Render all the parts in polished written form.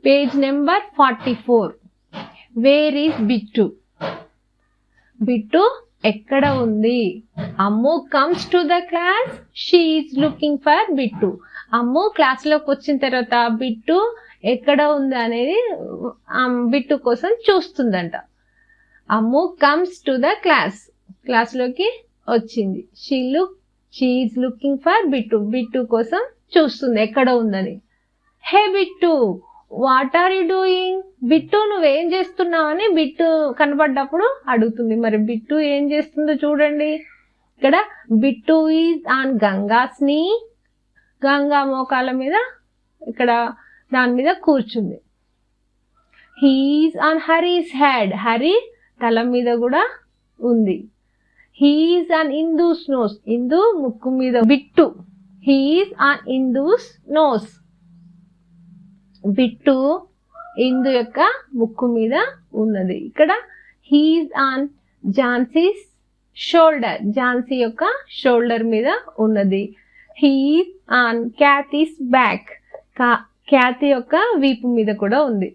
Page number 44. Where is Bittu? Bittu ఎక్కడ ఉంది? Ammu comes to the class, she is looking for Bittu. Ammu class లోకి వచ్చిన తర్వాత బిట్టు ఎక్కడ ఉంది అనేది బిట్టు కోసం చూస్తుందంట. Ammu comes to the class, class లోకి వచ్చింది. She is looking for Bittu, Bittu కోసం చూస్తుంది ఎక్కడ ఉందని. Hey Bittu, what are you doing? Bittu నువ్వేం చేస్తున్నావు అని బిట్టు కనపడ్డప్పుడు అడుగుతుంది. మరి బిట్టు ఏం చేస్తుందో చూడండి. ఇక్కడ బిట్టు ఈజ్ ఆన్ గంగాస్ నీ, గంగా మోకాల మీద ఇక్కడ దాని మీద కూర్చుంది. He is on Hari's head, Hari తల మీద కూడా ఉంది. He is on Indu's nose, Indu ముక్కు మీద. Bittu he is on Indu's nose, Bittu Indu యొక్క ముక్కు మీద ఉన్నది. ఇక్కడ he is on Jhansi's shoulder, Jhansi యొక్క షోల్డర్ మీద ఉన్నది. He is on Kathy's back, Kathy యొక్క వీపు మీద కూడా ఉంది.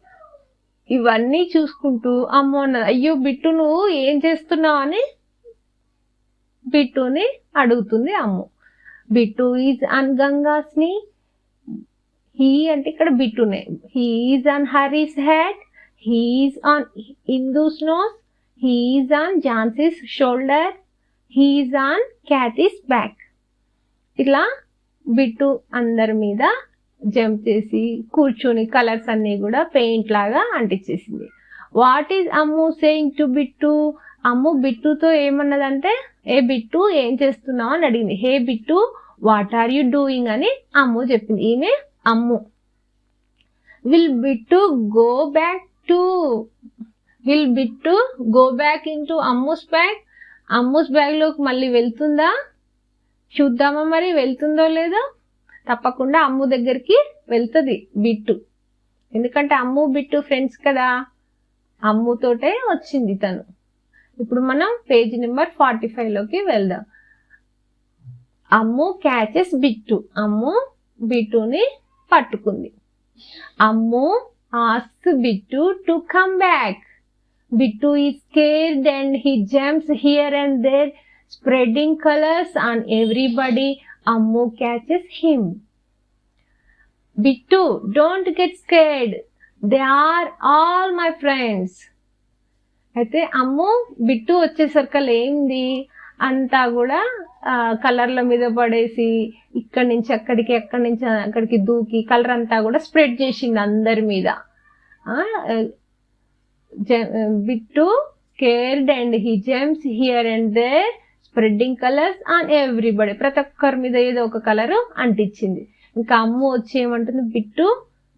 ఇవన్నీ చూసుకుంటూ అమ్మో అన్నది. అయ్యో బిట్టు నువ్వు ఏం చేస్తున్నావు అని బిట్టుని అడుగుతుంది Ammu. Bittu is on Ganga's knee, he అంటే ఇక్కడ బిట్టునే. He is on Hari's head, he is on Indu's nose, he is on Jhansi's shoulder, he is on Kathy's back. ఇట్లా బిట్టు అందరి మీద జంప్ చేసి కూర్చొని కలర్స్ అన్ని కూడా పెయింట్ లాగా అంటించేసింది. What is Ammu saying to Bittu? Ammu బిట్టుతో ఏమన్నదంటే, ఏ బిట్టు ఏం చేస్తున్నావు అని అడిగింది. Hey Bittu, what are you doing అని అమ్ము చెప్పింది. ఈమె Ammu. Will Bittu go back to, will Bittu go back into Ammu's bag, Ammu's bag లోకి మళ్ళీ వెళ్తుందా? చూద్దామా మరి వెళ్తుందో లేదో. తప్పకుండా అమ్ము దగ్గరికి వెళ్తుంది బిట్టు, ఎందుకంటే అమ్ము బిట్టు ఫ్రెండ్స్ కదా, అమ్ముతోటే వచ్చింది తను. ఇప్పుడు మనం పేజ్ నెంబర్ 45 లోకి వెళ్దాం. అమ్ము క్యాచెస్ బిట్టు, అమ్ము బిట్టుని పట్టుకుంది. Ammu ask Bittu to come back. Bittu is scared and he jumps here and there spreading colors on everybody. Ammu catches him. Bittu, don't get scared. They are all my friends. అయితే అమ్ము bit వచ్చేసరికి ఏంది అంతా కూడా కలర్ల మీద పడేసి ఇక్కడి నుంచి అక్కడికి, అక్కడి నుంచి అక్కడికి దూకి కలర్ అంతా కూడా స్ప్రెడ్ చేసింది అందరి మీద. Bittu scared and he jumps here and there spreading colours on everybody. ప్రతి ఒక్కరి మీద ఏదో ఒక కలర్ అంటించింది. ఇంకా అమ్ము వచ్చి ఏమంటుంది, బిట్టు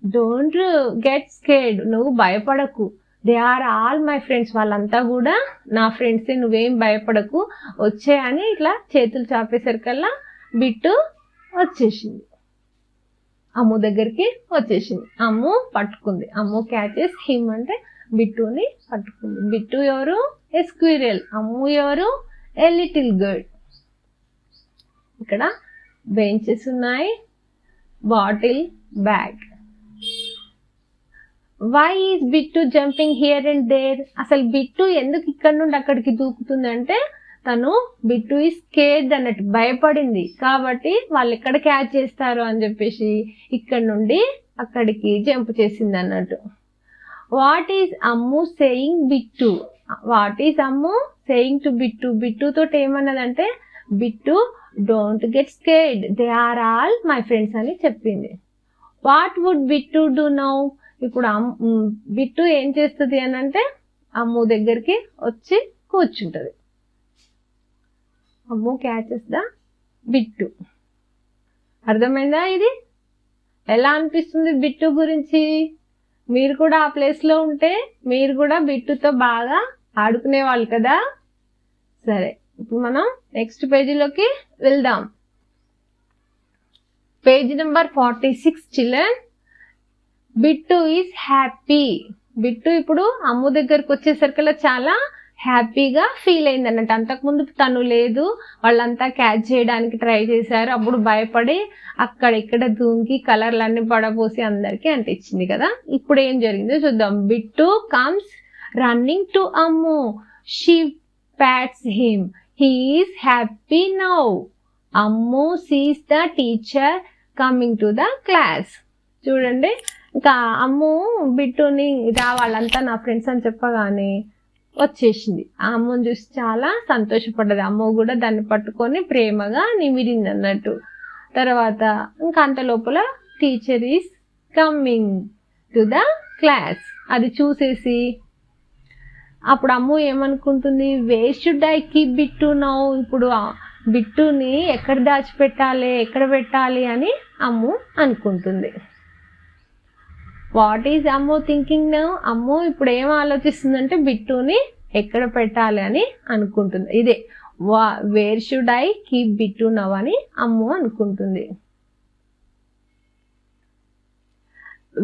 డోంట్ గెట్ స్కేర్డ్, నువ్వు భయపడకు. They are all my friends, వాళ్ళంతా కూడా నా ఫ్రెండ్సే, నువ్వేం భయపడకు వచ్చాయని ఇట్లా చేతులు చాపేసరికల్లా బిట్టు వచ్చేసింది, అమ్ము దగ్గరికి వచ్చేసింది. అమ్ము పట్టుకుంది. అమ్ము క్యాచెస్ హిమ్ అంటే బిట్టుని పట్టుకుంది. బిట్టు ఎవరు? ఏ స్క్విరెల్. అమ్ము ఎవరు? A little girl. ఇక్కడ బెంచెస్ ఉన్నాయి, bottle, bag. Why is Bittu jumping here and there? అసలు బిట్టు ఎందుకు ఇక్కడ నుండి అక్కడికి దూకుతుందంటే తను బిట్టు ఈజ్ స్కేర్డ్ అన్నట్టు, భయపడింది కాబట్టి వాళ్ళు ఎక్కడ క్యాచ్ చేస్తారు అని చెప్పేసి ఇక్కడ నుండి అక్కడికి జంప్ చేసింది అన్నట్టు. What is Ammu saying Bittu? What is Ammu saying to Bittu? బిట్టుతో ఏమన్నదంటే, Bittu don't get scared, they are all my friends అని చెప్పింది. What would Bittu do now? ఇప్పుడు బిట్టు ఏం చేస్తుంది అని అంటే అమ్ము దగ్గరికి వచ్చి కూర్చుంటది. Ammu catches the Bittu. అర్థమైందా? ఇది ఎలా అనిపిస్తుంది బిట్టు గురించి? మీరు కూడా ఆ ప్లేస్ లో ఉంటే మీరు కూడా బిట్టుతో బాగా ఆడుకునే వాళ్ళు కదా. సరే, ఇప్పుడు మనం నెక్స్ట్ పేజీలోకి వెళ్దాం. Page number 46 children. Bittu is happy. Bittu ఇప్పుడు అమ్ము దగ్గరకు వచ్చేసరికి చాలా హ్యాపీగా ఫీల్ అయింది అన్నట్టు. అంతకుముందు తను లేదు, వాళ్ళంతా క్యాచ్ చేయడానికి ట్రై చేశారు, అప్పుడు భయపడి అక్కడిక్కడ దూకి కలర్లన్నీ పడపోసి అందరికీ అంటించింది కదా. ఇప్పుడు ఏం జరిగిందో చూద్దాం. Bittu comes running to Ammu. She pats him. He is happy now. Ammu sees the teacher coming to the class. చూడండి, ఇంకా అమ్ము బిట్టుని వాళ్ళంతా నా ఫ్రెండ్స్ అని చెప్పగానే వచ్చేసింది. ఆ అమ్మని చూసి చాలా సంతోషపడ్డది. అమ్మ కూడా దాన్ని పట్టుకొని ప్రేమగా నిమిరింది అన్నట్టు. తర్వాత ఇంకా అంత లోపల teacher is coming to the class అది చూసేసి అప్పుడు అమ్ము ఏమనుకుంటుంది, where should I keep Bittu now. ఇప్పుడు బిట్టుని ఎక్కడ దాచిపెట్టాలి, ఎక్కడ పెట్టాలి అని అమ్ము అనుకుంటుంది. What is Ammu thinking now. Ammu ఇప్పుడు ఏం ఆలోచిస్తుందంటే బిట్టుని ఎక్కడ పెట్టాలి అని అనుకుంటుంది. ఇదే where should I keep Bittu now అని అమ్ము అనుకుంటుంది.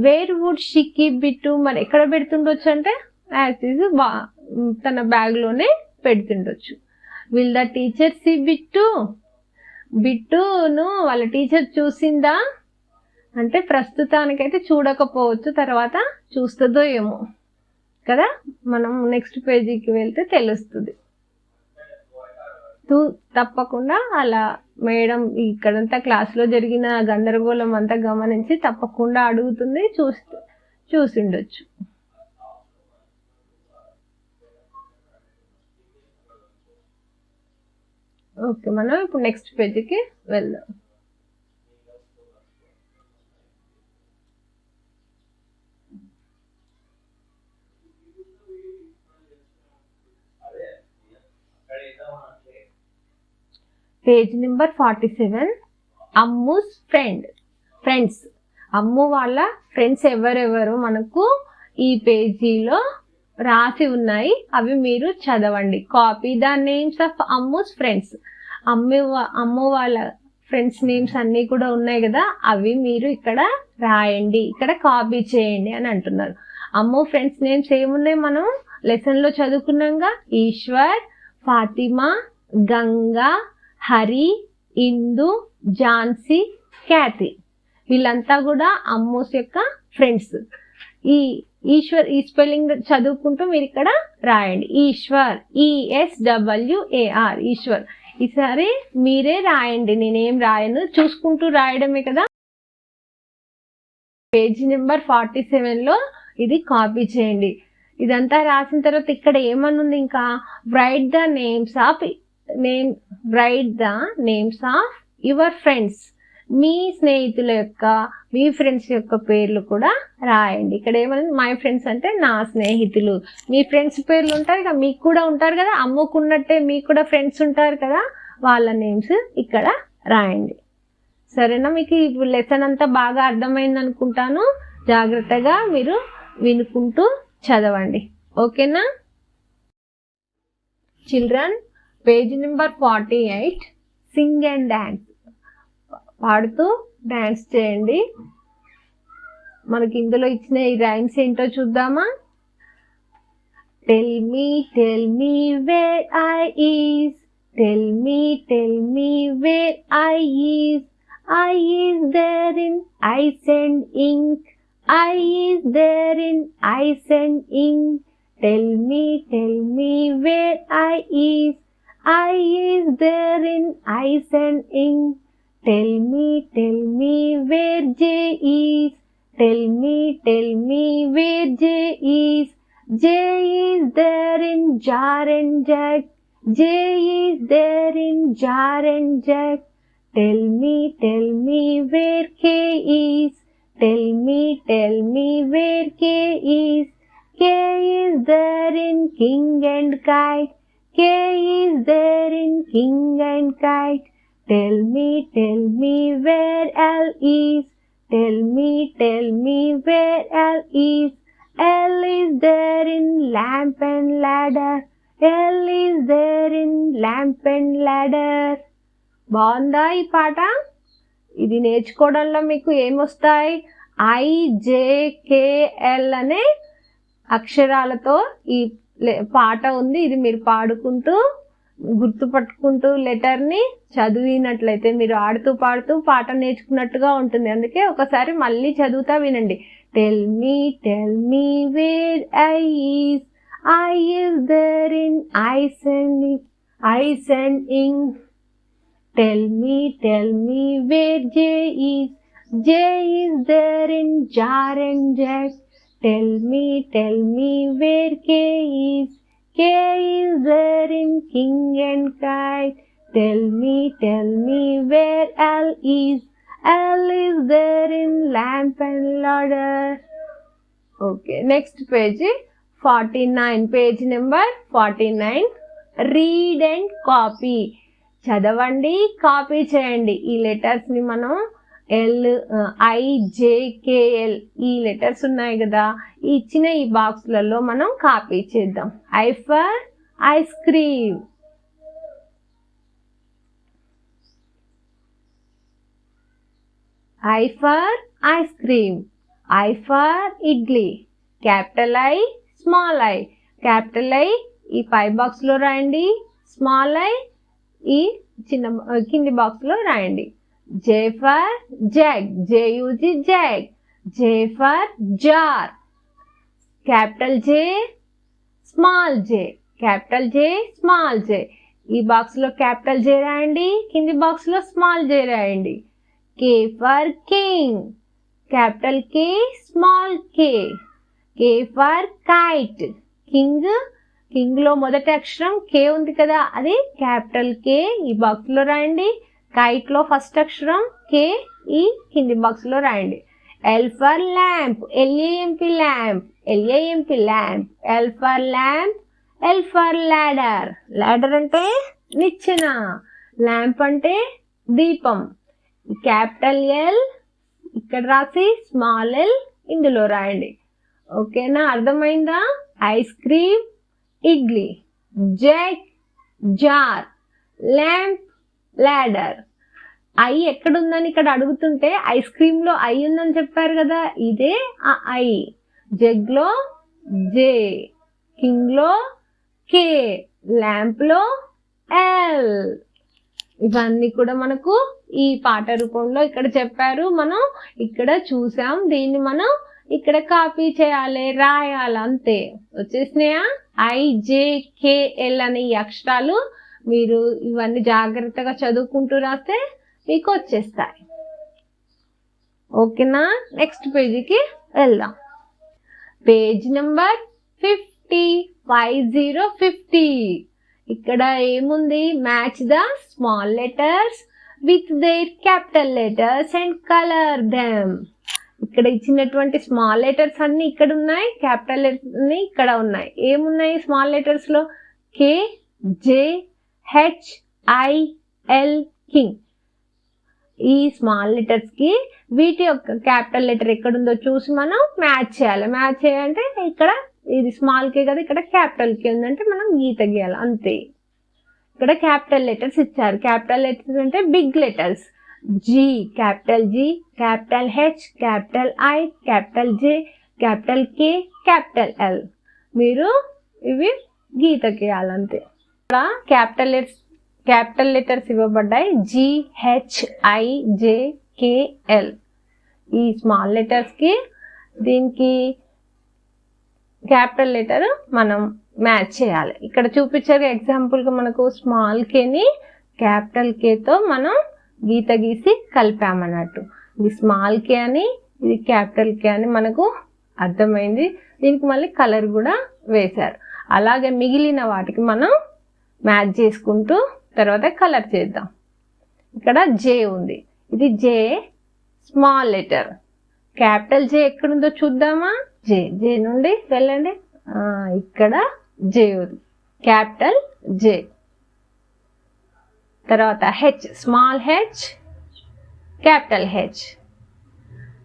Where would she keep Bittu. మరి ఎక్కడ పెడుతుండొచ్చు అంటే యాజ్ ఈజ్ తన బ్యాగ్ లోనే పెడుతుండొచ్చు. Will the teacher see Bittu. బిట్టును వాళ్ళ టీచర్ చూసిందా అంటే ప్రస్తుతానికైతే చూడకపోవచ్చు, తర్వాత చూస్తుందో ఏమో కదా. మనం నెక్స్ట్ పేజీకి వెళ్తే తెలుస్తుంది. తప్పకుండా అలా మేడం ఇక్కడంతా క్లాస్లో జరిగిన గందరగోళం అంతా గమనించి తప్పకుండా అడుగుతుంది, చూసిండొచ్చు. ఓకే, మనం ఇప్పుడు నెక్స్ట్ పేజీకి వెళ్దాం. Page number 47. Ammu's friends. Ammu వాళ్ళ ఫ్రెండ్స్ ఎవరెవరు మనకు ఈ పేజీలో రాసి ఉన్నాయి, అవి మీరు చదవండి. Copy the names of Ammu's friends. Ammu వాళ్ళ ఫ్రెండ్స్ నేమ్స్ అన్నీ కూడా ఉన్నాయి కదా, అవి మీరు ఇక్కడ రాయండి, ఇక్కడ కాపీ చేయండి అని అంటున్నారు. అమ్ము ఫ్రెండ్స్ నేమ్స్ ఏమున్నాయి మనం లెసన్లో చదువుకున్నాగా. ఈశ్వర్, ఫాతిమా, గంగా, హరి, ఇందు, ఝాన్సీ, క్యాథీ. వీళ్ళంతా కూడా అమ్మూస్ యొక్క ఫ్రెండ్స్. ఈశ్వర్ ఈ స్పెల్లింగ్ చదువుకుంటూ మీరు ఇక్కడ రాయండి. ఈశ్వర్, ESWAR, ఈశ్వర్. ఈసారి మీరే రాయండి, నేనేం రాయను, చూసుకుంటూ రాయడమే కదా. పేజీ నెంబర్ 47లో ఇది కాపీ చేయండి. ఇదంతా రాసిన తర్వాత ఇక్కడ ఏమనుంది ఇంకా, write the names of your friends. మీ స్నేహితుల యొక్క, మీ ఫ్రెండ్స్ యొక్క పేర్లు కూడా రాయండి. ఇక్కడ ఏమన్నా మై ఫ్రెండ్స్ అంటే నా స్నేహితులు. మీ ఫ్రెండ్స్ పేర్లు ఉంటారు కదా, మీకు కూడా ఉంటారు కదా, అమ్ముకున్నట్టే మీకు కూడా ఫ్రెండ్స్ ఉంటారు కదా, వాళ్ళ నేమ్స్ ఇక్కడ రాయండి. సరేనా, మీకు ఈ లెసన్ అంతా బాగా అర్థమైంది అనుకుంటాను. జాగ్రత్తగా మీరు వినుకుంటూ చదవండి, ఓకేనా. Children, page number 48. Sing and dance. పాడుతూ డాన్స్ చేయండి. మనకి ఇందులో ఇచ్చిన ఈ రైమ్స్ ఏంటో చూద్దామా. Tell me where I is. Tell me where I is. I is there in ice and ink. I is there in ice and ink. Tell me where I is. I is there in ice and ink. Tell me where J is. Tell me where J is. J is there in jar and jug. J is there in jar and jug. Tell me where K is. Tell me where K is. K is there in king and kite. K is there in king and kite. Tell me where L is. Tell me where L is. L is there in lamp and ladder. L is there in lamp and ladder. బాగుందా ఈ పాట? ఇది నేర్చుకోవడంలో మీకు ఏమొస్తాయి? IJKL అనే అక్షరాలతో ఈ పాట ఉంది, ఇది మీరు పాడుకుంటూ గుర్తుపట్టుకుంటూ లెటర్ని చదివినట్లయితే మీరు ఆడుతూ పాడుతూ పాట నేర్చుకున్నట్టుగా ఉంటుంది. అందుకే ఒకసారి మళ్ళీ చదువుతా వినండి. Tell me where I is there in ice and ink. Tell me where J is there in jar and jack. Tell me where K is there in king and kite. Tell me where L is there in lamp and ladder. Okay, next page 49, page number 49. Read and copy. చదవండి, copy చేయండి. ఈ లెటర్స్ని మనం LIJKL ఈ letters ఉన్నాయి కదా, ఇచ్చిన ఈ బాక్స్లలో మనం కాపీ చేద్దాం. I for ice cream. I for ice cream. I for idli. Capital I, small I. Capital I ఈ పై బాక్స్లో రాయండి, స్మాల్ ఐ ఈ చిన్న కింది బాక్స్లో రాయండి. J for jug, J U G jug. J for jar. Capital J, small J. Capital J, small J. ఈ బాక్స్లో క్యాపిటల్ జే రాయండి, కింది బాక్స్లో స్మాల్ జే రాయండి. K for king. Capital K, small K. K for kite. King లో మొదటి అక్షరం కే ఉంది కదా, అది క్యాపిటల్ కే ఈ బాక్స్ లో రాయండి. కైట్ లో ఫస్ట్ అక్షరం కే ఈ కింది బాక్స్ లో రాయండి. L for lamp, LAMP lamp. L for lamp. L for ladder. Ladder అంటే నిచ్చెన, ల్యాంప్ అంటే దీపం. క్యాపిటల్ ఎల్ ఇక్కడ రాసి స్మాల్ ఎల్ ఇందులో రాయండి. ఓకేనా, అర్థమైందా? Ice cream, idli. Jug, jar. Lamp, ladder. I ఎక్కడుందని ఇక్కడ అడుగుతుంటే ఐస్ క్రీమ్ లో ఐ ఉందని చెప్పారు కదా, ఇదే ఆ ఐ. జగ్ లో జే, కింగ్ లో కే, ల్యాంప్ లో ఎల్. ఇవన్నీ కూడా మనకు ఈ పాట రూపంలో ఇక్కడ చెప్పారు, మనం ఇక్కడ చూసాం. దీన్ని మనం ఇక్కడ కాపీ చేయాలి, రాయాలి, అంతే. వచ్చేసినాయా? IJKL అనే ఈ అక్షరాలు మీరు ఇవన్నీ జాగ్రత్తగా చదువుకుంటూ రాస్తే మీకు వచ్చేస్తాయి. ఓకేనా, నెక్స్ట్ పేజీకి వెళ్దాం. Page number 50. ఇక్కడ ఏముంది? Match the small letters with their capital letters and colour them. ఇక్కడ ఇచ్చినటువంటి స్మాల్ లెటర్స్ అన్ని ఇక్కడ ఉన్నాయి, క్యాపిటల్ లెటర్స్ అన్ని ఇక్కడ ఉన్నాయి. ఏమున్నాయి స్మాల్ లెటర్స్ లో? K, J, H, I, L, king. ఈ స్మాల్ లెటర్స్ కి వీటి యొక్క క్యాపిటల్ లెటర్ ఎక్కడుందో చూసి మనం మ్యాచ్ చేయాలి. మ్యాచ్ చేయాలంటే ఇక్కడ ఇది స్మాల్ కే కదా, ఇక్కడ క్యాపిటల్ కే ఉందంటే మనం గీత గీయాలి, అంతే. ఇక్కడ క్యాపిటల్ లెటర్స్ ఇచ్చారు. క్యాపిటల్ లెటర్స్ అంటే big letters. G, capital G, capital H, capital I, capital J, capital K, capital L. మీరు ఇవి గీత గీయాలంతే. ఇక్కడ క్యాపిటల్ లెటర్స్ ఇవ్వబడ్డాయి. GHIJKL. ఈ స్మాల్ లెటర్స్కి దీనికి క్యాపిటల్ లెటర్ మనం మ్యాచ్ చేయాలి. ఇక్కడ చూపించారు ఎగ్జాంపుల్గా మనకు స్మాల్ కేని క్యాపిటల్ కేతో మనం గీత గీసి కలిపామన్నట్టు. ఇది స్మాల్ కే అని, ఇది క్యాపిటల్ కే అని మనకు అర్థమైంది. దీనికి మళ్ళీ కలర్ కూడా వేశారు. అలాగే మిగిలిన వాటికి మనం మ్యాచ్ చేసుకుంటూ తర్వాత కలర్ చేద్దాం. ఇక్కడ జే ఉంది, ఇది జే స్మాల్ లెటర్. క్యాపిటల్ జే ఎక్కడుందో చూద్దామా? జే నుండి వెళ్ళండి, ఇక్కడ జే ఉంది, క్యాపిటల్ జే. తర్వాత H, small H, capital H.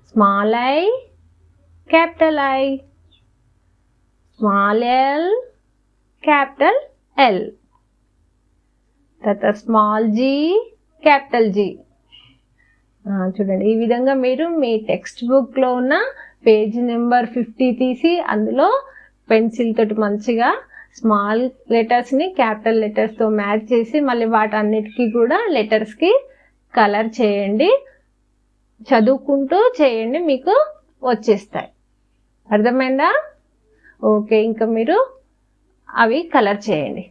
Small I, capital I. Small L, capital L. తర్వాత స్మాల్ జీ, క్యాపిటల్ జీ. చూడండి, ఈ విధంగా మీరు మీ టెక్స్ట్ బుక్లో ఉన్న పేజ్ నెంబర్ 50 తీసి అందులో పెన్సిల్ తోటి మంచిగా స్మాల్ లెటర్స్ని క్యాపిటల్ లెటర్స్తో మ్యాచ్ చేసి మళ్ళీ వాటన్నిటికీ కూడా లెటర్స్కి కలర్ చేయండి. చదువుకుంటూ చేయండి, మీకు వచ్చేస్తాయి. అర్థమైందా? ఓకే, ఇంకా మీరు అవి కలర్ చేయండి.